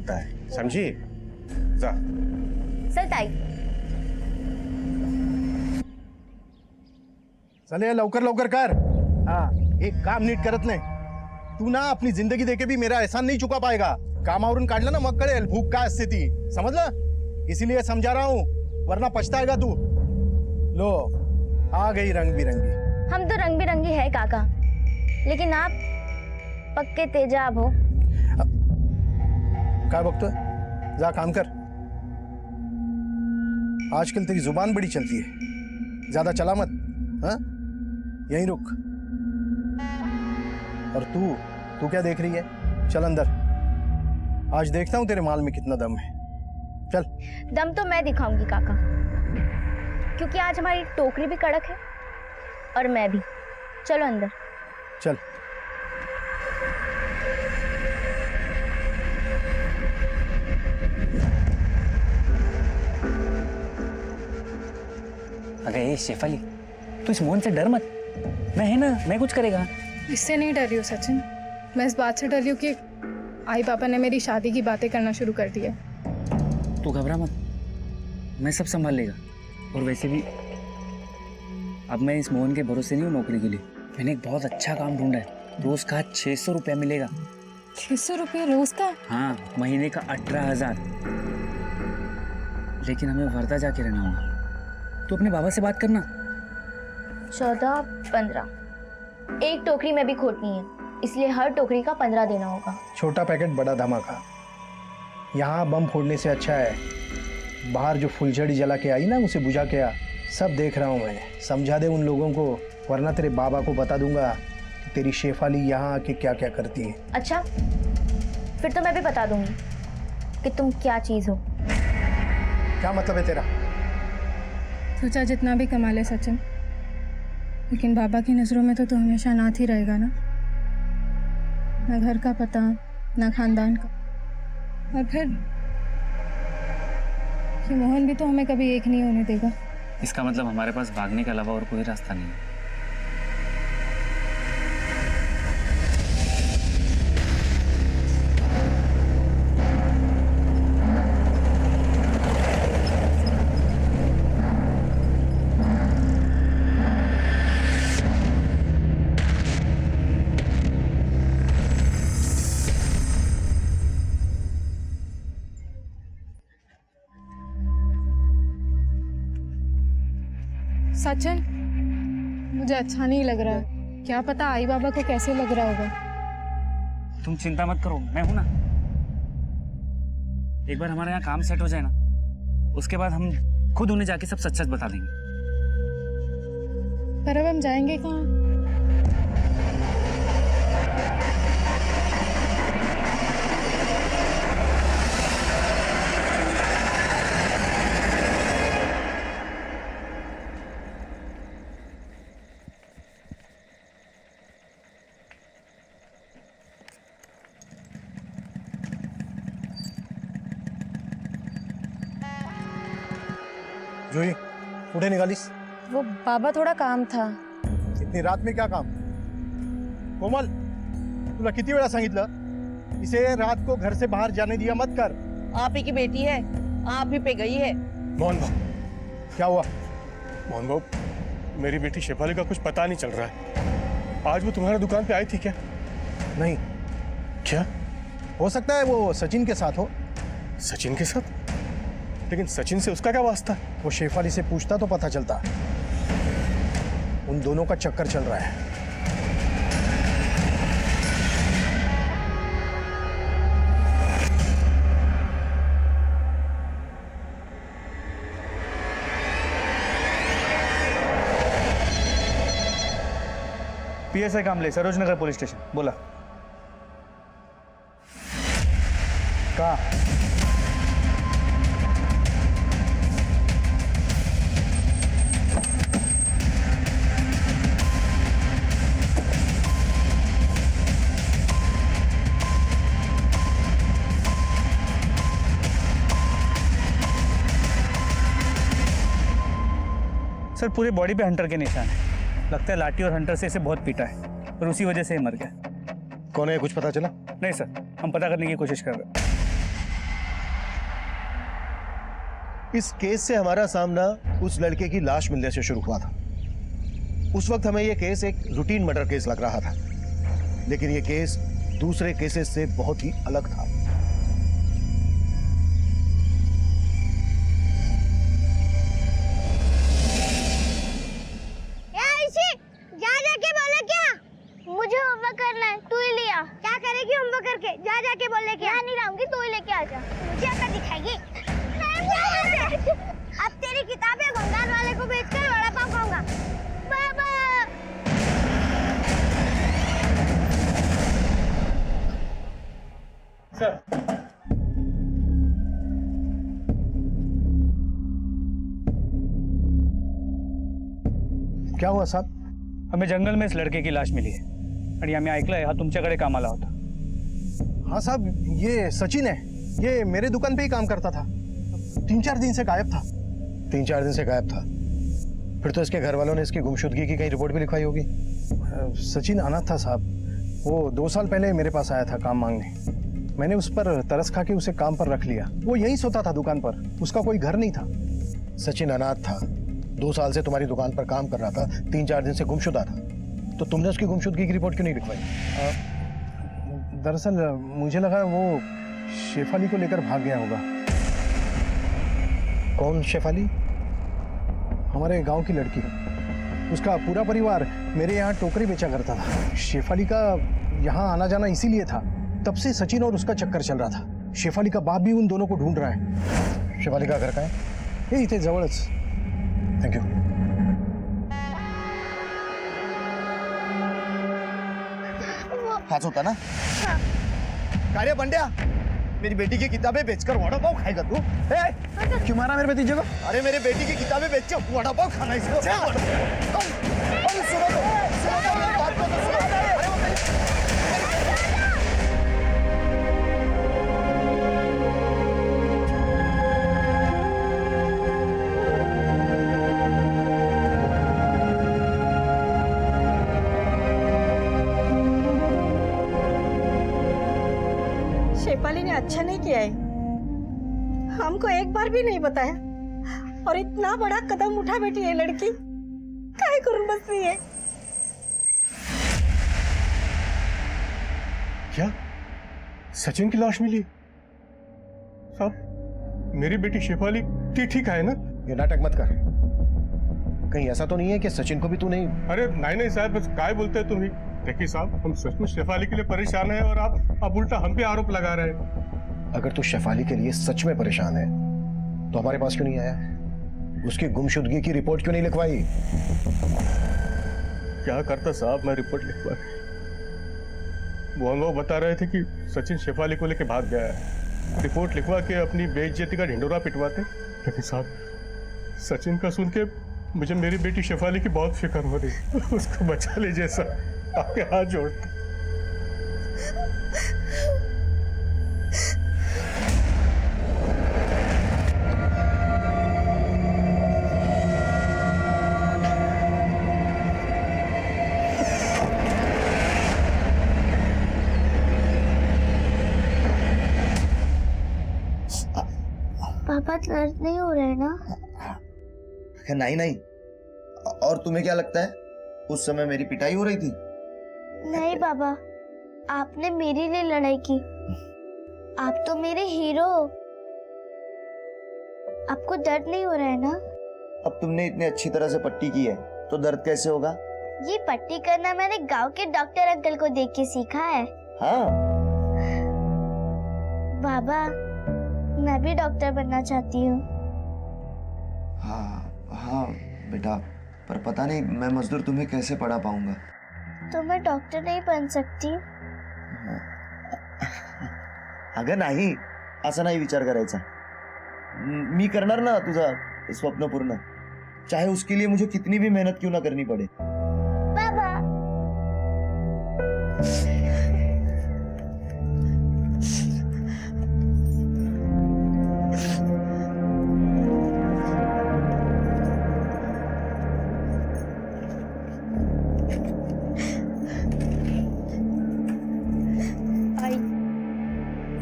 सकता है, समझी? जा। चल ताई. चले लवकर लवकर कर. हाँ, एक काम नीट करत नाही. तू ना अपनी जिंदगी देके भी मेरा एहसान नहीं चुका पाएगा. कामावरून काढलं ना मग कळेल भूक काय असते ती. समझलं? इसीलिए समझा रहा हूँ, वरना पछताएगा तू. लो, आ गई रंग बिरंगी. हम तो रंग बिरंगी है काका, लेकिन आप पक्के तेजाब हो. काय बघतोय? जा काम कर. आजकल तेरी जुबान बड़ी चलती है, ज्यादा चला मत. हाँ, यहीं रुक. और तू क्या देख रही है? चल अंदर. आज देखता हूं तेरे माल में कितना दम है. चल. दम तो मैं दिखाऊंगी काका, क्योंकि आज हमारी टोकरी भी कड़क है और मैं भी. चलो अंदर. चल. अगर ये शेफाली, तू इस मोहन से डर मत. मैं है ना, मैं कुछ करेगा. इससे नहीं डर रही हूँ सचिन, मैं इस बात से डर रही हूँ कि आई पापा ने मेरी शादी की बातें करना शुरू कर दिया. तू घबरा मत, मैं सब संभाल लेगा. और वैसे भी अब मैं इस मोहन के भरोसे नहीं हूँ नौकरी के लिए. मैंने एक बहुत अच्छा काम ढूंढा है. रोज का 600 रुपया मिलेगा. 600 रुपये रोज का? हाँ, महीने का 18,000. लेकिन हमें वर्धा जाके रहना होगा. तो अपने बाबा से बात करना. 14, 15. एक टोकरी में भी खोटनी है, इसलिए हर टोकरी का 15 देना होगा. छोटा पैकेट बड़ा धमाका. यहाँ बम फोड़ने से अच्छा है बाहर जो फुलझड़ी जला के आई ना, उसे बुझा के आ. सब देख रहा हूँ मैं. समझा दे उन लोगों को, वरना तेरे बाबा को बता दूंगा कि तेरी शेफाली यहाँ आके क्या क्या करती है. अच्छा, फिर तो मैं भी बता दूंगी कि तुम क्या चीज हो. क्या मतलब है तेरा? सोचा जितना भी कमा ले सचिन, लेकिन बाबा की नज़रों में तो तू हमेशा अनाथ ही रहेगा ना. ना घर का पता, ना खानदान का. और फिर ये मोहन भी तो हमें कभी एक नहीं होने देगा. इसका मतलब हमारे पास भागने के अलावा और कोई रास्ता नहीं है. सचिन, मुझे अच्छा नहीं लग रहा है. क्या पता आई बाबा को कैसे लग रहा होगा. तुम चिंता मत करो, मैं हूं ना. एक बार हमारे यहाँ काम सेट हो जाए ना, उसके बाद हम खुद उन्हें जाके सब सच सच बता देंगे. पर अब हम जाएंगे कहाँ? जोई, कुठे निघालीस? वो बाबा, थोड़ा काम था. इतनी रात में क्या काम? कोमल, तुला किती वेळा सांगितलं इसे रात को घर से बाहर जाने दिया मत कर. आप ही की बेटी है, आप ही पे गई है. मोहन भाऊ, क्या हुआ? मोहन भाऊ, मेरी बेटी शेफाली का कुछ पता नहीं चल रहा है. आज वो तुम्हारे दुकान पे आई थी क्या? नहीं. क्या? हो सकता है वो सचिन के साथ हो. सचिन के साथ? लेकिन सचिन से उसका क्या वास्ता? वो शेफाली से पूछता तो पता चलता. उन दोनों का चक्कर चल रहा है. PSI कामले, सरोजनगर पुलिस स्टेशन. बोला. का सर, पूरे बॉडी पे हंटर के निशान है. लगता है लाठी और हंटर से इसे बहुत पीटा है और उसी वजह से ये मर गया. कौन है, कुछ पता चला? नहीं सर, हम पता करने की कोशिश कर रहे हैं. इस केस से हमारा सामना उस लड़के की लाश मिलने से शुरू हुआ था। उस वक्त हमें यह केस एक रूटीन मर्डर केस लग रहा था, लेकिन यह केस दूसरे केसेस से बहुत ही अलग था। मुझे होमवर्क करना है, तू ही लिया। क्या करेगी होमवर्क करके? जा जाके बोल लेके। यहाँ नहीं लाऊंगी, तू ही लेके आ जा। मुझे आता दिखाएगी। अब तेरी किताबें भंगार वाले को बेचकर वड़ा पाव खाऊंगा। बाबा। सर, क्या हुआ साहब? हमें जंगल में इस लड़के की लाश मिली है आणि आम्ही ऐकलंय हा तुमच्याकडे कामाला होता. हाँ साहब, ये सचिन है। ये मेरे दुकान पे ही काम करता था। 3-4 दिन से गायब था। 3-4 दिन से गायब था? फिर तो इसके घर वालों ने इसकी गुमशुदगी की कहीं रिपोर्ट भी लिखवाई होगी। सचिन अनाथ था साहब। वो 2 साल पहले मेरे पास आया था काम मांगने। मैंने उस पर तरस खा के उसे काम पर रख लिया। वो यहीं सोता था दुकान पर, उसका कोई घर नहीं था। सचिन अनाथ था, 2 साल से तुम्हारी दुकान पर काम कर रहा था, 3-4 दिन से गुमशुदा था, तो तुमने उसकी गुमशुदगी की रिपोर्ट क्यों नहीं लिखवाई? दरअसल मुझे लगा वो शेफाली को लेकर भाग गया होगा। कौन शेफाली? हमारे गांव की लड़की। उसका पूरा परिवार मेरे यहाँ टोकरी बेचा करता था। शेफाली का यहाँ आना जाना इसीलिए था। तब से सचिन और उसका चक्कर चल रहा था। शेफाली का बाप भी उन दोनों को ढूंढ रहा है। शेफाली का घर कहाँ है? हे इथे जवळच। Thank you. हाथ होता ना? कार्य बंड्या, मेरी बेटी की किताबें बेचकर वड़ा पाव खाएगा तू? क्यों मारा मेरे भतीजे को? अरे मेरे बेटी की किताबें बेच के वड़ा पाव खाना इसको। सुनो तो, मेरी बात को तो सुनो। अरे वो शेफाली ने अच्छा नहीं किया है, हमको एक बार भी नहीं बताया, और इतना बड़ा कदम उठा बैठी है लड़की। काय करून बसली है? क्या सचिन की लाश मिली? साहब, मेरी बेटी शेफाली ठीक है ना? ये नाटक मत कर। कहीं ऐसा तो नहीं है कि सचिन को भी तू नहीं? अरे नहीं साहब, बस काय बोलते हैं तुम ही। देखिए साहब, हम सच में शेफाली के लिए परेशान हैं और आप उल्टा हम पे आरोप लगा रहे हैं। अगर तू शेफाली के लिए सच में परेशान है तो हमारे पास क्यों नहीं आया? उसकी गुमशुदगी की रिपोर्ट क्यों नहीं लिखवाई? क्या करता साहब, मैं रिपोर्ट लिखवा। वो लोग बता रहे थे कि सचिन शेफाली को लेके भाग गया है। रिपोर्ट लिखवा के अपनी बेइज्जती का ढिंडोरा पिटवाते। लेकिन साहब, सचिन का सुन के मुझे मेरी बेटी शेफाली की बहुत फिक्र हो रही। उसको बचा लीजिए सर, आपके हाथ जोड़ते। पापा दर्द नहीं हो रहा है ना? नहीं नहीं। और तुम्हें क्या लगता है उस समय मेरी पिटाई हो रही थी? नहीं बाबा, आपने मेरे लिए लड़ाई की। आप तो मेरे हीरो हो। आपको दर्द नहीं हो रहा है ना? अब तुमने इतनी अच्छी तरह से पट्टी की है तो दर्द कैसे होगा? ये पट्टी करना मैंने गांव के डॉक्टर अंकल को देख के सीखा है। हाँ बाबा, मैं भी डॉक्टर बनना चाहती हूँ। हाँ बेटा, पर पता नहीं मैं मजदूर तुम्हें कैसे पढ़ा पाऊंगा। तो मैं डॉक्टर नहीं बन सकती? अगं नाही, असं नाही विचार करायचा। मी करणार ना तुझा स्वप्न पूर्ण, चाहे उसके लिए मुझे कितनी भी मेहनत क्यों ना करनी पड़े। बाबा,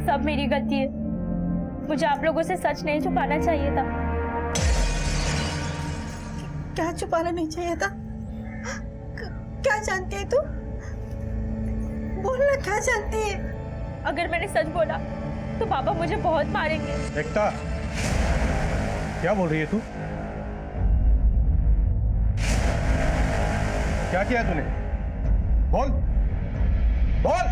सब मेरी गलती है। मुझे आप लोगों से सच नहीं छुपाना चाहिए था। क्या छुपाना नहीं चाहिए था? क्या जानती है तू? बोलना, क्या जानती है? अगर मैंने सच बोला तो पापा मुझे बहुत मारेंगे। एकता, क्या बोल रही है तू? क्या किया तूने? बोल बोल।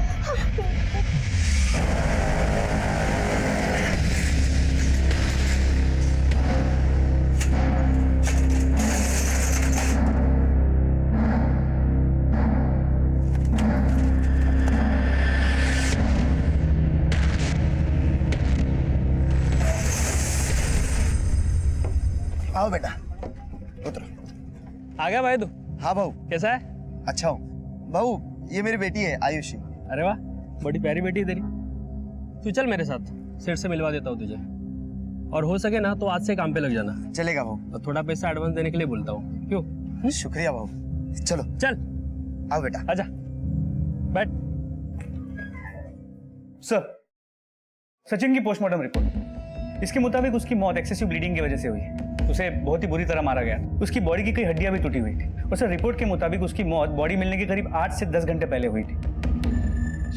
आओ बेटा, उतरो। आ गया भाई तू? हाँ बहू, कैसा है? अच्छा हूँ। बहू, ये मेरी बेटी है आयुषी। अरे वाह, बड़ी प्यारी बेटी है तेरी। तू चल मेरे साथ, सेठ से मिलवा देता हूँ तुझे। और हो सके ना तो आज से काम पे लग जाना। चलेगा बहू। और थोड़ा पैसा एडवांस देने के लिए बोलता हूँ। क्यों? शुक्रिया बहू। चलो चल आओ बेटा। आजा, बैठ। सर, सचिन की पोस्टमार्टम रिपोर्ट, इसके मुताबिक उसकी मौत एक्सेसिव ब्लीडिंग की वजह से हुई है। उसे बहुत ही बुरी तरह मारा गया। उसकी बॉडी की कई हड्डियां भी टूटी हुई थी। और सर, रिपोर्ट के मुताबिक उसकी मौत बॉडी मिलने के करीब 8 से 10 घंटे पहले हुई थी।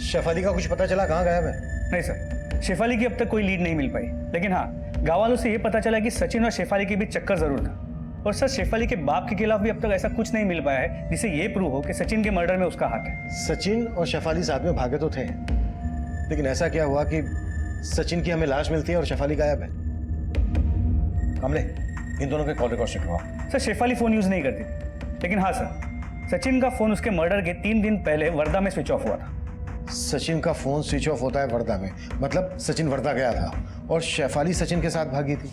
शेफाली का कुछ पता चला? कहाँ गायब है? नहीं सर, शेफाली की अब तक कोई लीड नहीं मिल पाई। लेकिन हाँ, गाँव वालों से यह पता चला कि सचिन और शेफाली के बीच चक्कर जरूर था। और सर, शेफाली के बाप के खिलाफ भी अब तक ऐसा कुछ नहीं मिल पाया है जिससे ये प्रूव हो कि सचिन के मर्डर में उसका हाथ है। सचिन और शेफाली साथ में भागे तो थे, लेकिन ऐसा क्या हुआ कि सचिन की हमें लाश मिलती है और शेफाली गायब है? कमले, इन दोनों के कॉल रिकॉर्ड चेक करवाओ। सर, शेफाली फोन यूज नहीं करती थी। लेकिन हाँ सर, सचिन का फोन उसके मर्डर के 3 दिन पहले वर्धा में स्विच ऑफ हुआ था। सचिन का फोन स्विच ऑफ होता है वर्धा में, मतलब सचिन वर्धा गया था और शेफाली सचिन के साथ भागी थी,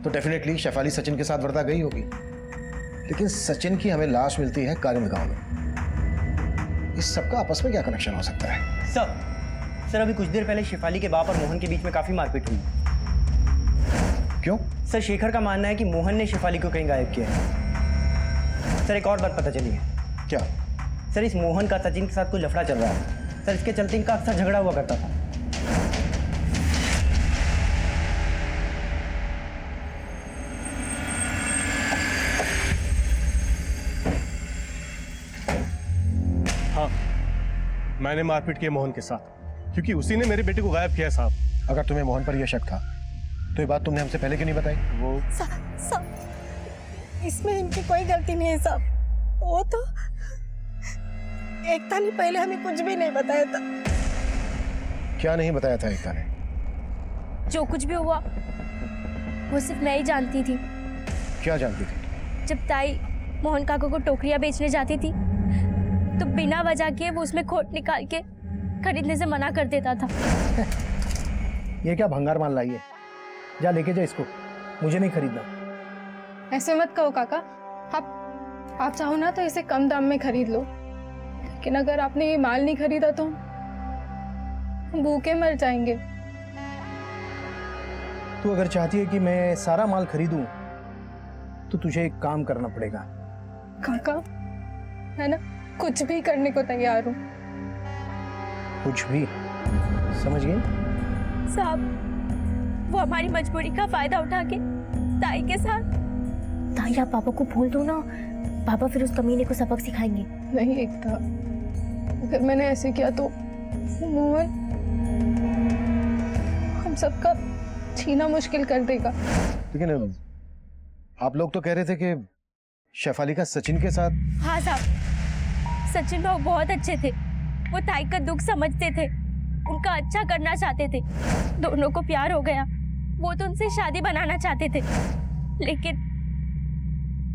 तो डेफिनेटली शेफाली सचिन के साथ वर्धा गई होगी। लेकिन सचिन की हमें लाश मिलती है कारिंद गांव में। इस सबका आपस में क्या कनेक्शन हो सकता है? सर अभी कुछ देर पहले शेफाली के बाप और मोहन के बीच में काफी मारपीट हुई। क्यों? सर, शेखर का मानना है कि मोहन ने शेफाली को कहीं गायब किया है। सर, एक और बात पता चली है। क्या? सर, इस मोहन का सचिन के साथ कोई लफड़ा चल रहा है। सर, इसके चलते इनका अक्सर झगड़ा हुआ करता था। हाँ, मैंने मारपीट की मोहन के साथ, क्योंकि उसी ने मेरे बेटे को गायब किया साहब। अगर तुम्हें मोहन पर यह शक था तो ये बात तुमने हमसे पहले क्यों नहीं बताई? वो साहब, इसमें इनकी कोई गलती नहीं है साहब। वो तो एकता ने पहले हमें कुछ भी नहीं बताया था। क्या नहीं बताया था एकता ने? जो कुछ भी हुआ वो सिर्फ मैं ही जानती थी। क्या जानती थी? जब ताई मोहन काका को टोकरियां बेचने जाती थी तो बिना वजह के वो उसमें खोट निकाल के खरीदने से मना कर देता था। ये क्या भंगार माल लाई है? जा लेके जा इसको, मुझे नहीं खरीदना। ऐसे मत कहो काका। आप चाहो ना तो इसे कम दाम में खरीद लो, लेकिन अगर आपने ये माल नहीं खरीदा तो हम भूखे मर जाएंगे। तू अगर चाहती है कि मैं सारा माल खरीदूं तो तुझे एक काम करना पड़ेगा। काका, है ना, कुछ भी करने को तैयार हूँ। कुछ भी? समझ गई? साहब, वो हमारी मजबूरी का फायदा उठा के ताई के साथ। ताई, आप पापा को बोल दो ना, पापा फिर उस कमीने को सबक सिखाएंगे। नहीं एकता, अगर मैंने ऐसे किया तो मोहन हम सबका छीना मुश्किल कर देगा। लेकिन आप लोग तो कह रहे थे कि शेफाली का सचिन के साथ। हाँ साहब, सचिन भाऊ बहुत अच्छे थे। वो ताई का दुख समझते थे, उनका अच्छा करना चाहते थे। दोनों को प्यार हो गया, वो तो उनसे शादी बनाना चाहते थे, लेकिन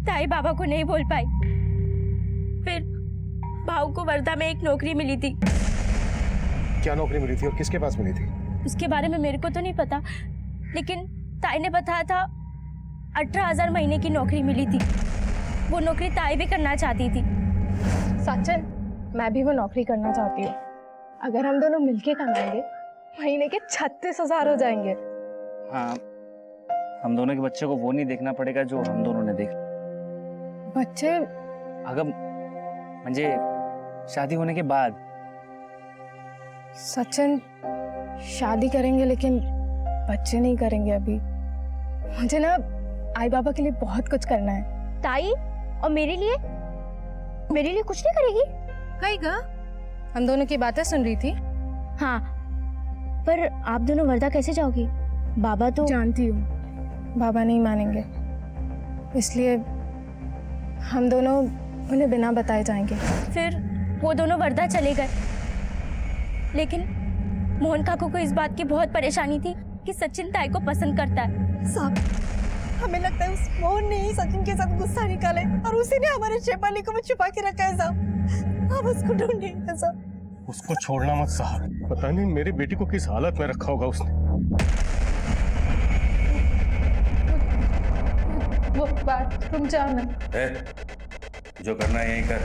ताई बाबा को नहीं बोल पाई। फिर भाऊ को वर्धा में एक नौकरी मिली थी। क्या नौकरी मिली थी और किसके पास मिली थी? उसके बारे में मेरे को तो नहीं पता, लेकिन ताई ने बताया था 18,000 महीने की नौकरी मिली थी। वो नौकरी ताई भी करना चाहती थी। सचिन, मैं भी वो नौकरी करना चाहती हूँ। अगर हम दोनों मिलके कमाएंगे महीने के 36,000 हो जाएंगे। हाँ, हम दोनों के बच्चे को वो नहीं देखना पड़ेगा जो हम दोनों ने देखा। बच्चे? अगर म्हणजे शादी होने के बाद। सचिन, शादी करेंगे लेकिन बच्चे नहीं करेंगे अभी। मुझे ना आई बाबा के लिए बहुत कुछ करना है। ताई और मेरे लिए कुछ नहीं करेगी? कहेगा? हम दोनों की बातें सुन रही थी। हाँ, पर आप दोनों वर्धा कैसे जाओगी? बाबा तो जानती हूँ बाबा नहीं मानेंगे, इसलिए हम दोनों उन्हें बिना बताए जाएंगे। फिर वो दोनों वर्धा चले गए, लेकिन मोहन काकू को इस बात की बहुत परेशानी थी कि सचिन ताई को पसंद करता है। साहब, हमें लगता है उस मोहन ने ही सचिन के साथ गुस्सा निकाले और उसी ने हमारे शेफाली को भी छुपा के रखा है साहब। अब उसको ढूंढिए साहब। उसको छोड़ना मत साहब, पता नहीं मेरी बेटी को किस हालत में रखा होगा उसने। वो बाथरूम जाना। जो करना है यही कर।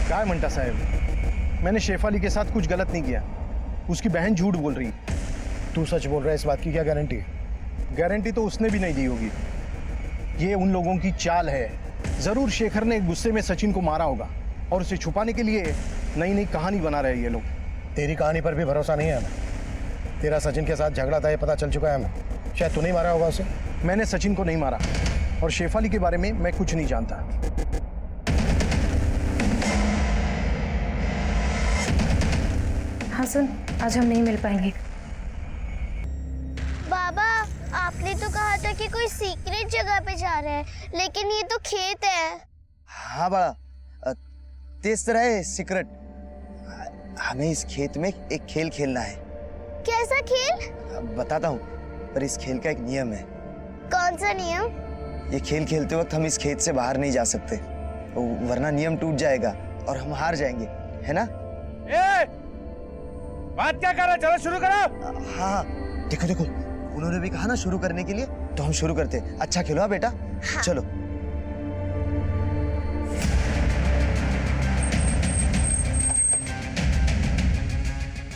काय म्हणता साहेब, मैंने शेफाली के साथ कुछ गलत नहीं किया। उसकी बहन झूठ बोल रही। तू सच बोल रहा है, इस बात की क्या गारंटी? गारंटी तो उसने भी नहीं दी होगी। ये उन लोगों की चाल है। जरूर शेखर ने गुस्से में सचिन को मारा होगा और उसे छुपाने के लिए नई नई कहानी बना रहे ये लोग। तेरी कहानी पर भी भरोसा नहीं है हमें। तेरा सचिन के साथ झगड़ा था, ये पता चल चुका है हमें। शायद तू नहीं मारा होगा उसे। मैंने सचिन को नहीं मारा और शेफाली के बारे में मैं कुछ नहीं जानता। हसन, आज हम नहीं मिल पाएंगे। बाबा, आपने तो कहा था कि कोई सीक्रेट जगह पे जा रहे हैं, लेकिन ये तो खेत है। हाँ बड़ा, तेज तरह है सीक्रेट। हमें इस खेत में एक खेल खेलना है। कैसा खेल? बताता हूँ, पर इस खेल का एक नियम है। कौन सा नियम? ये खेल खेलते वक्त हम इस खेत से बाहर नहीं जा सकते, वरना नियम टूट जाएगा और हम हार जाएंगे, है ना? बात क्या कर रहा है? चलो शुरू करो। हाँ, देखो देखो, उन्होंने भी कहा ना शुरू करने के लिए, तो हम शुरू करते हैं। अच्छा खेलो बेटा। हाँ। चलो।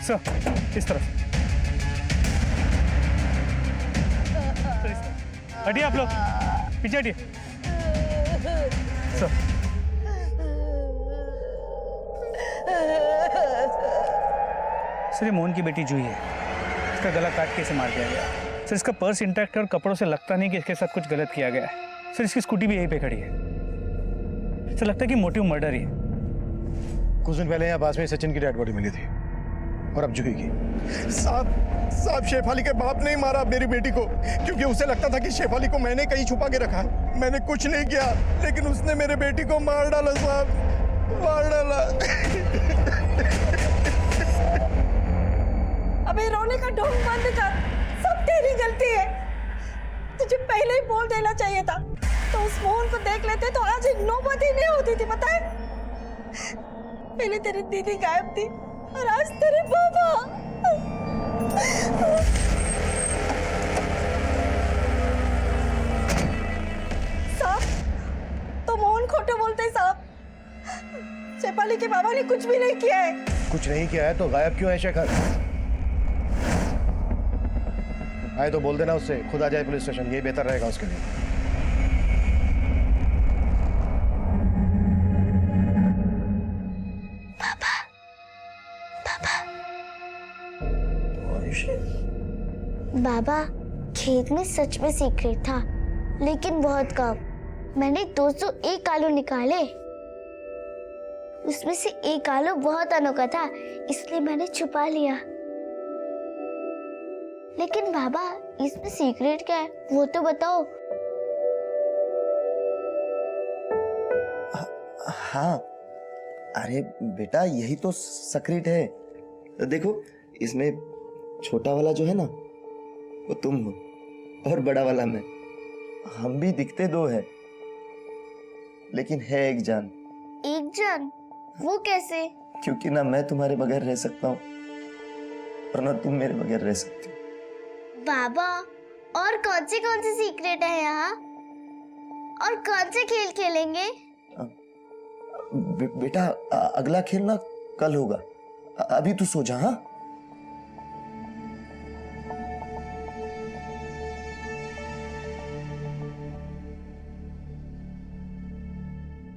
सर, इस तरफ। हटिए आप लोग, पीछे हटिए। सर, ये मोहन की बेटी जूही है। इसका गला काट के इसे मार दिया गया। सर, इसका पर्स इंटैक्ट है और कपड़ों से लगता नहीं कि इसके साथ कुछ गलत किया गया है। सर, इसकी स्कूटी भी यहीं पे खड़ी है। सर, लगता है कि मोटिव मर्डर ही है। कुछ दिन पहले यहाँ पास में सचिन की डेड बॉडी मिली थी और अब जूही की। साहब, शेफाली के बाप ने ही मारा मेरी बेटी को, क्योंकि उसे लगता था कि शेफाली को मैंने कहीं छुपा के रखा है। मैंने कुछ नहीं किया, लेकिन उसने मेरे बेटी को मार डाला साहब, मार डाला। अबे रोने का ढोंग बंद कर, सब तेरी गलती है। तुझे पहले ही बोल देना चाहिए था, तो उस मोहन को देख लेते तो आज एक नौबत ही नहीं होती थी, पता है? पहले तेरी दीदी गायब थी और आज तेरे बाबा। साहब, तो मोहन खोटे बोलते साहब। शेफाली के बाबा ने कुछ भी नहीं किया है। कुछ नहीं किया है तो गायब क्यों है शेखर? आए तो बोल देना उससे, खुद आ जाए पुलिस स्टेशन, ये बेहतर रहेगा उसके लिए। बाबा, खेत में सच में सीक्रेट था, लेकिन बहुत कम। मैंने 201 आलू निकाले, उसमें से एक आलू बहुत अनोखा था, इसलिए मैंने छुपा लिया। लेकिन बाबा, इसमें सीक्रेट क्या है, वो तो बताओ। हाँ, अरे बेटा, यही तो सीक्रेट है। देखो, इसमें छोटा वाला जो है ना, वो तुम हो और बड़ा वाला मैं। हम भी दिखते दो है, लेकिन है एक जान। एक जान? वो कैसे? क्योंकि ना मैं तुम्हारे बगैर रह सकता हूँ और ना तुम मेरे बगैर रह सकते हो। बाबा, और कौन सी सीक्रेट है यहाँ? और कौन से खेल खेलेंगे? बेटा, अगला खेल ना कल होगा, अभी तू सो जा। हाँ,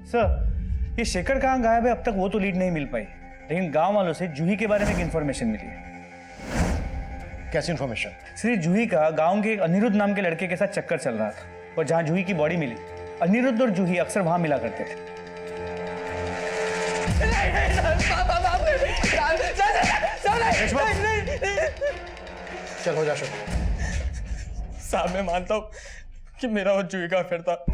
सर, ये शेखर कहाँ गायब है अब तक वो तो लीड नहीं मिल पाई, लेकिन गांव वालों से जूही के बारे में एक इंफॉर्मेशन मिली है। कैसी इन्फॉर्मेशन? श्री जूही का गांव के एक अनिरुद्ध नाम के लड़के के साथ चक्कर चल रहा था और जहां जूही की बॉडी मिली अनिरुद्ध और जूही अक्सर वहां मिला करते थे। चल हो जा शुरू। साहब मैं मानता हूँ कि मेरा और जूही का अफेयर था,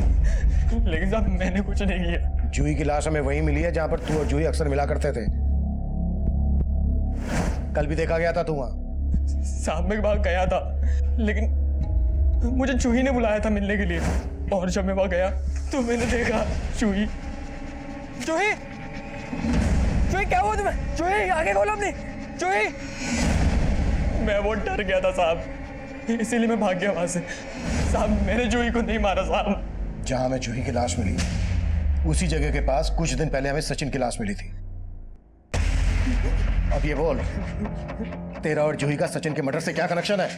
लेकिन साहब मैंने कुछ नहीं किया। जूही की लाश हमें वहीं मिली है जहां पर तू और जूही अक्सर मिला करते थे। कल भी देखा गया था तू वहां। साहब मैं वहां गया था, लेकिन मुझे जूही ने बुलाया था मिलने के लिए, और जब मैं वहां गया तो मैंने देखा जूही। जूही, जूही क्या हुआ तुम्हें? जूही आगे खोलो अपनी। जूही, मैं वो डर गया था साहब, इसीलिए मैं भाग गया वहां से। साहब मैंने जूही को नहीं मारा साहब। जहां हमें जूही की लाश मिली उसी जगह के पास कुछ दिन पहले हमें सचिन की लाश मिली थी। अब ये बोल, तेरा और जूही का सचिन के मर्डर से क्या कनेक्शन है?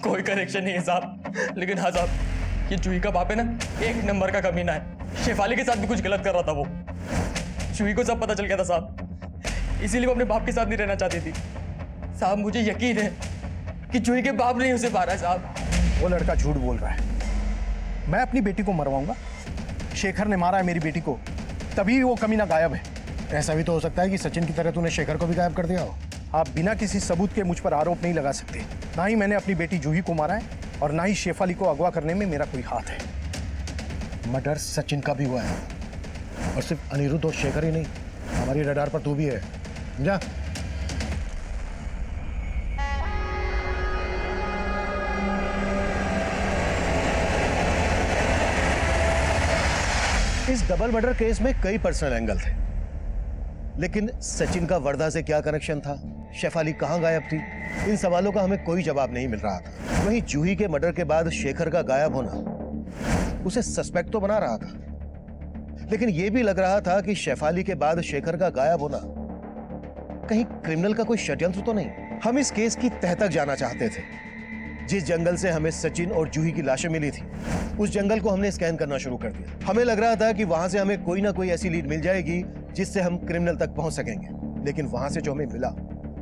कोई कनेक्शन नहीं है साहब, लेकिन हाँ साहब, ये जूही का बाप है ना, एक नंबर का कमीना है। शेफाली के साथ भी कुछ गलत कर रहा था वो। जूही को सब पता चल गया था साहब, इसीलिए वो अपने बाप के साथ नहीं रहना चाहती थी। साहब मुझे यकीन है कि जूही के बाप ने उसे मारा है साहब। वो लड़का झूठ बोल रहा है। मैं अपनी बेटी को मरवाऊंगा? शेखर ने मारा है मेरी बेटी को, तभी वो कमीना गायब है। ऐसा भी तो हो सकता है कि सचिन की तरह तूने शेखर को भी गायब कर दिया हो। आप बिना किसी सबूत के मुझ पर आरोप नहीं लगा सकते। ना ही मैंने अपनी बेटी जूही को मारा है और ना ही शेफाली को अगवा करने में मेरा कोई हाथ है। मर्डर सचिन का भी हुआ है, और सिर्फ अनिरुद्ध और शेखर ही नहीं, हमारी रडार पर तू भी है, समझा? इस डबल मर्डर केस में कई पर्सनल एंगल थे, लेकिन सचिन का वर्धा से क्या कनेक्शन था, शेफाली कहां गायब थी, इन सवालों का हमें कोई जवाब नहीं मिल रहा था। वहीं जूही के मर्डर के बाद शेखर का गायब होना उसे सस्पेक्ट तो बना रहा था, लेकिन यह भी लग रहा था कि शेफाली के बाद शेखर का गायब होना कहीं क्रिमिनल का कोई षड्यंत्र तो नहीं। हम इस केस की तह तक जाना चाहते थे। जिस जंगल से हमें सचिन और जूही की लाशें मिली थी, उस जंगल को हमने स्कैन करना शुरू कर दिया। हमें लग रहा था कि वहां से हमें कोई ना कोई ऐसी लीड मिल जाएगी जिससे हम क्रिमिनल तक पहुंच सकेंगे, लेकिन वहां से जो हमें मिला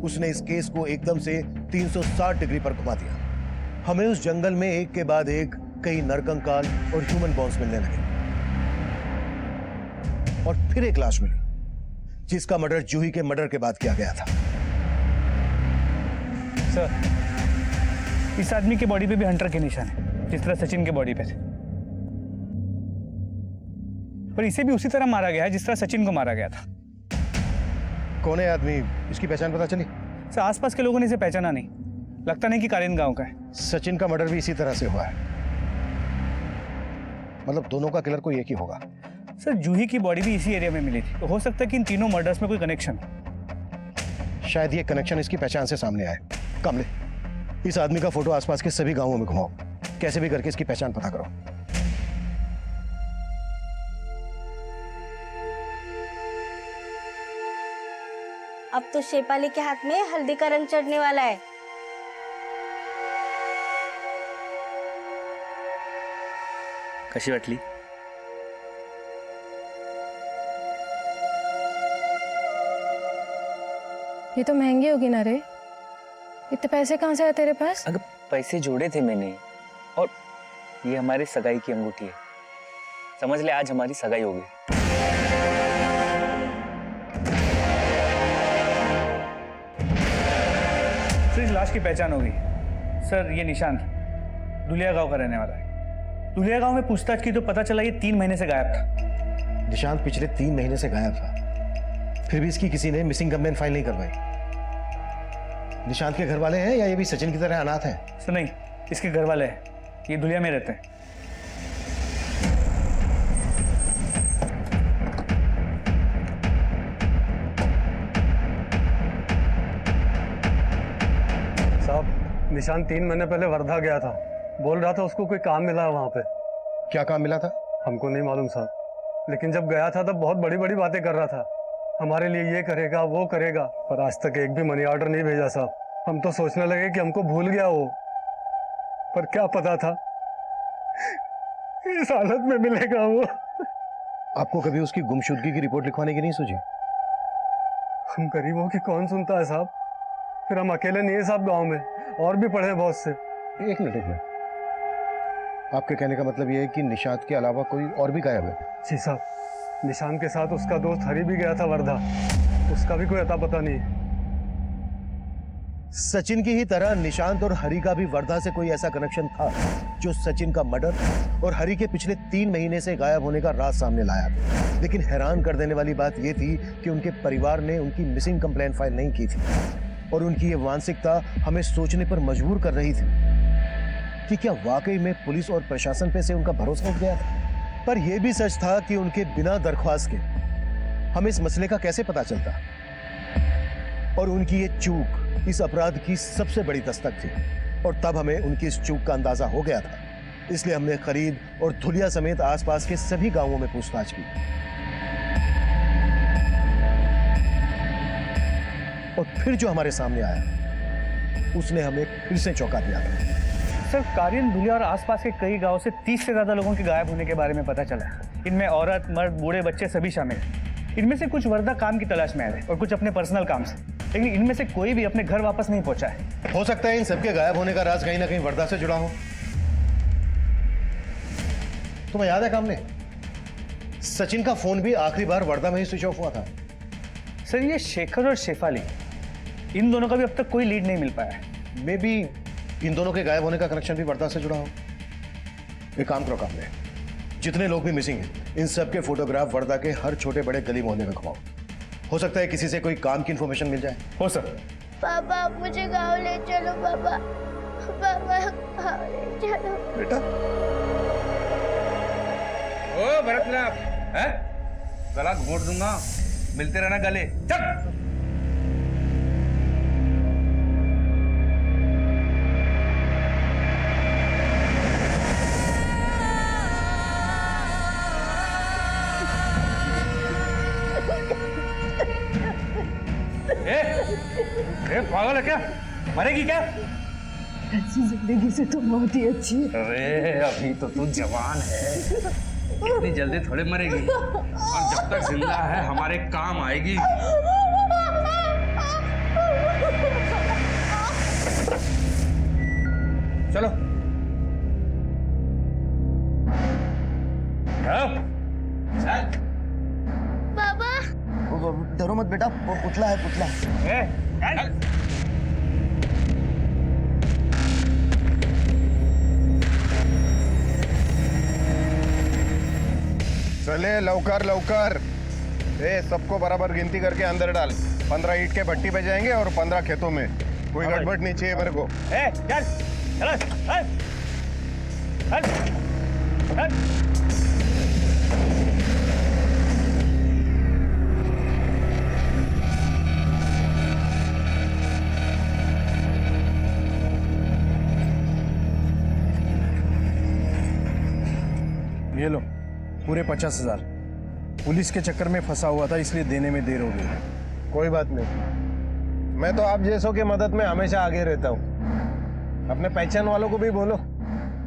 उसने इस केस को एकदम से 360 डिग्री पर घुमा दिया। हमें उस जंगल में एक के बाद एक कई नरकंकाल और ह्यूमन बॉन्स मिलने लगे, और फिर एक लाश मिली जिसका मर्डर जूही के मर्डर के बाद किया गया था। सर, इस आदमी के बॉडी पे भी हंटर के निशान है, जिस तरह सचिन के बॉडी पे थे, पर इसे भी उसी तरह मारा गया है जिस तरह सचिन को मारा गया था। कौन है आदमी? इसकी पहचान पता चली? सर, आसपास के लोगों ने इसे पहचाना नहीं, लगता नहीं कि कालीन गांव का है। सचिन का मर्डर भी इसी तरह से हुआ है, मतलब दोनों का किलर कोई एक ही होगा। सर, जूही की बॉडी भी इसी एरिया में मिली थी, तो हो सकता है कि इन तीनों मर्डर्स में कोई कनेक्शन हो। शायद ये कनेक्शन इसकी पहचान से सामने आए। कमले, इस आदमी का फोटो आसपास के सभी गांवों में घुमाओ, कैसे भी करके इसकी पहचान पता करो। अब तो शेफाली के हाथ में हल्दी का रंग चढ़ने वाला है। कशी वाटली? ये तो महंगी होगी ना रे, इतने पैसे कहाँ से आए तेरे पास? अगर पैसे जोड़े थे मैंने, और ये हमारी सगाई की अंगूठी है, समझ ले आज हमारी सगाई हो गई। सर, इस लाश की पहचान हो गई। सर, ये निशांत दुलिया गांव का रहने वाला है। दुलिया गांव में पूछताछ की तो पता चला ये 3 महीने से गायब था। निशांत पिछले 3 महीने से गायब था, फिर भी इसकी किसी ने मिसिंग कंप्लेंट फाइल नहीं करवाई। निशांत के घर वाले हैं या ये भी सचिन की तरह अनाथ हैं? सर नहीं, इसके घर वाले हैं, ये दुलिया में रहते हैं। साहब, निशान 3 महीने पहले वर्धा गया था, बोल रहा था उसको कोई काम मिला है वहां पे। क्या काम मिला था? हमको नहीं मालूम साहब, लेकिन जब गया था तब बहुत बड़ी बड़ी बातें कर रहा था, हमारे लिए ये करेगा वो करेगा, पर आज तक एक भी मनी ऑर्डर नहीं भेजा साहब। हम तो सोचने लगे कि हमको भूल गया वो, पर क्या पता था इस हालत में मिलेगा वो। आपको कभी उसकी गुमशुदगी की रिपोर्ट लिखवाने की नहीं सूझी? हम गरीबों की कौन सुनता है साहब, फिर हम अकेले नहीं है साहब गांव में, और भी पढ़े बहुत से। एक मिनट आपके कहने का मतलब ये है कि निशांत के अलावा कोई और भी गायब है? जी साहब, निशांत के साथ उसका दोस्त हरी भी गया था वर्धा, उसका भी कोई अता पता नहीं। सचिन की ही तरह निशांत और हरी का भी वर्धा से कोई ऐसा कनेक्शन था जो सचिन का मर्डर और हरी के पिछले 3 महीने से गायब होने का राज सामने लाया। लेकिन हैरान कर देने वाली बात यह थी कि उनके परिवार ने उनकी मिसिंग कंप्लेन फाइल नहीं की थी और उनकी ये मानसिकता हमें सोचने पर मजबूर कर रही थी कि क्या वाकई में पुलिस और प्रशासन पे से उनका भरोसा उठ गया था। पर यह भी सच था कि उनके बिना दरख्वास्त के हमें इस मसले का कैसे पता चलता, और उनकी ये चूक इस अपराध की सबसे बड़ी दस्तक थी और तब हमें उनकी इस चूक का अंदाजा हो गया था। इसलिए हमने खरीद और धुलिया समेत आसपास के सभी गांवों में पूछताछ की और फिर जो हमारे सामने आया उसने हमें फिर से चौंका दिया। सर, कारियन, धुलिया और आसपास के कई गांवों से 30 से ज्यादा लोगों के गायब होने के बारे में पता चला है। इनमें औरत, मर्द, बूढ़े, बच्चे सभी शामिल हैं। इनमें से कुछ वर्धा काम की तलाश में आए और कुछ अपने पर्सनल काम से, लेकिन इनमें से कोई भी अपने घर वापस नहीं पहुंचा है। हो सकता है इन सबके गायब होने का राज कहीं ना कहीं वर्धा से जुड़ा हो। तुम्हें याद है कामने, सचिन का फोन भी आखिरी बार वर्धा में ही स्विच ऑफ हुआ था। सर, ये शेखर और शेफाली, इन दोनों का भी अब तक कोई लीड नहीं मिल पाया है। मे बी इन दोनों के गायब होने का कनेक्शन भी वर्धा से जुड़ा हो। एक काम करो कामने, जितने लोग भी मिसिंग हैं इन सब के फोटोग्राफ वर्धा के हर छोटे बड़े गली मोहल्ले में घुमाओ। हो सकता है किसी से कोई काम की इंफॉर्मेशन मिल जाए। हो सर। पापा आप मुझे गाँव ले चलो। पापा पापा गाँव ले चलो। बेटा ओ भरतलाल, हैं? गला घोट दूंगा, मिलते रहना गले। चल। ए, पागल है क्या? मरेगी क्या? ऐसी जिंदगी से तो बहुत ही अच्छी है। अरे अभी तो तू जवान है, इतनी जल्दी थोड़े मरेगी, और जब तक जिंदा है हमारे काम आएगी। चलो चल। पापा डरो मत बेटा, वो पुतला है, पुतला। चले लवकर लवकर। ए, सबको बराबर गिनती करके अंदर डाल। 15 ईंट के भट्टी पे जाएंगे और 15 खेतों में। कोई गड़बड़ नहीं चाहिए मेरे को। चल चल चल चल चल। ये लो पूरे 50,000। पुलिस के चक्कर में फंसा हुआ था इसलिए देने में देर हो गई। कोई बात नहीं, मैं तो आप जैसों की मदद में हमेशा आगे रहता हूँ। अपने पहचान वालों को भी बोलो,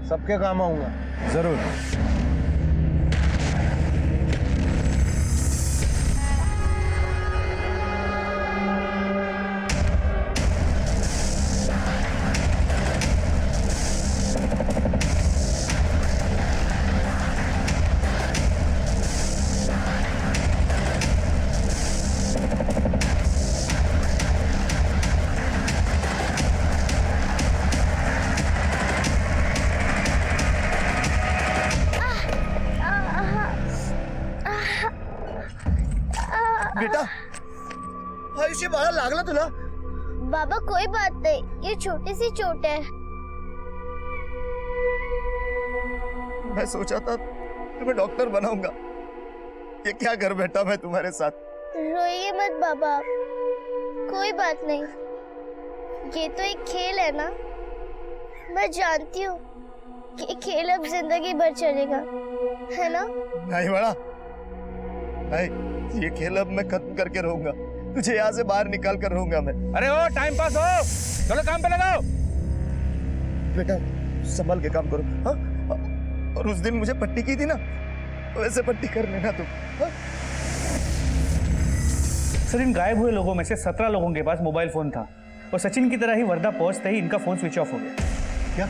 सबके काम आऊंगा। जरूर। बेटा आयुष्य बाळा, लागला तुला? बाबा कोई बात नहीं, ये छोटी सी चोट है। मैं सोचा था तुम्हें डॉक्टर बनाऊंगा, ये क्या घर बैठा मैं तुम्हारे साथ। रोइए मत बाबा, कोई बात नहीं, ये तो एक खेल है ना। मैं जानती हूँ कि खेल अब जिंदगी भर चलेगा, है ना? नहीं बड़ा, नहीं, ये खेल अब मैं खत्म करके रहूंगा। तुझे यहाँ से बाहर निकाल कर रहूंगा मैं। अरे ओ टाइम पास हो, चलो काम पे लगाओ। बेटा संभल के काम करो, हाँ? और उस दिन मुझे पट्टी की थी ना, वैसे पट्टी कर लेना तुम, हाँ? सर, इन गायब हुए लोगों में से 17 लोगों के पास मोबाइल फोन था और सचिन की तरह ही वर्धा पहुंचते ही इनका फोन स्विच ऑफ हो गया। क्या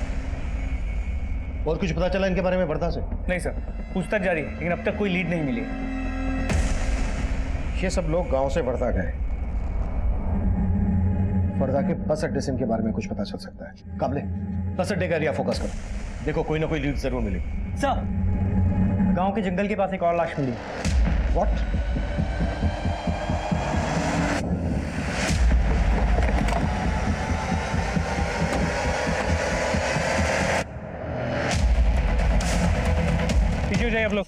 और कुछ पता चला इनके बारे में वर्धा से? नहीं सर, पूछताछ जारी है लेकिन अब तक कोई लीड नहीं मिली। ये सब लोग गांव से वर्धा गए, वर्धा के बस अड्डे से इनके बारे में कुछ पता चल सकता है। काबले बस अड्डे का एरिया फोकस करो, देखो कोई ना कोई लीड जरूर मिलेगी। सर, गांव के जंगल के पास एक और लाश मिली। व्हाट? पीछे हो जाइए आप लोग।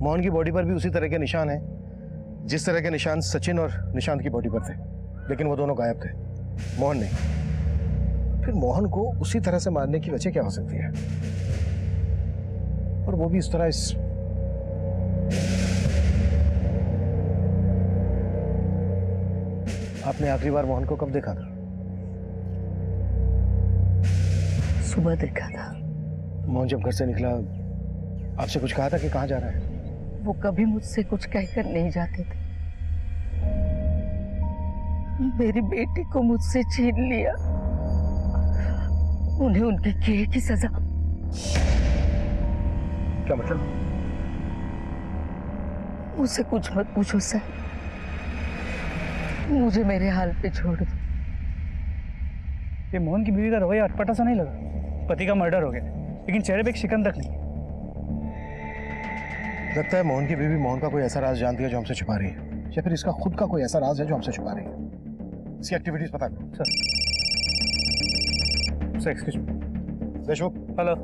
मोहन की बॉडी पर भी उसी तरह के निशान हैं जिस तरह के निशान सचिन और निशांत की बॉडी पर थे, लेकिन वो दोनों गायब थे, मोहन नहीं। फिर मोहन को उसी तरह से मारने की वजह क्या हो सकती है, और वो भी इस तरह? इस आपने आखिरी बार मोहन को कब देखा था? सुबह देखा था। मोहन जब घर से निकला आपसे कुछ कहा था कि कहाँ जा रहा है? वो कभी मुझसे कुछ कहकर नहीं जाते थे। मेरी बेटी को मुझसे छीन लिया, उन्हें उनके किए की सजा। क्या मतलब? मुझसे कुछ मत पूछो सर, मुझे मेरे हाल पे छोड़ दो। ये मोहन की बीवी का रवैया अटपटा सा नहीं लगा? पति का मर्डर हो गया लेकिन चेहरे पे एक शिकन तक नहीं। लगता है मोहन की बीवी मोहन का कोई ऐसा राज जानती है जो हमसे छुपा रही है, या फिर इसका खुद का कोई ऐसा राज है जो हमसे छुपा रही है। इसकी एक्टिविटीज पता करो। Sir excuse me. Deshmukh. Hello.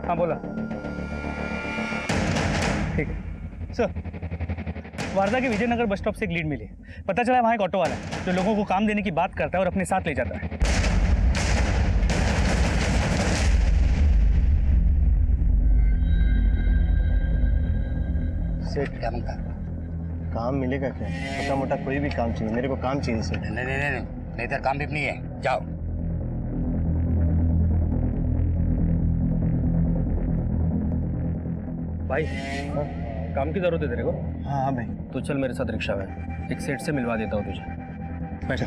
हाँ बोला। ठीक है सर, वारदा के विजयनगर बस स्टॉप से एक लीड मिली है। पता चला वहाँ एक ऑटो वाला है जो लोगों को काम देने की बात करता है और अपने साथ ले जाता है। सेठ क्या बनता? काम मिलेगा क्या? छोटा मोटा कोई भी काम चाहिए, मेरे को काम चाहिए सेठ। नहीं तेरा काम भी नहीं है, जाओ। भाई काम की जरूरत है तेरे को? हाँ भाई। तो चल मेरे साथ रिक्शा में, एक सेठ से मिलवा देता हूँ तुझे। बैठो।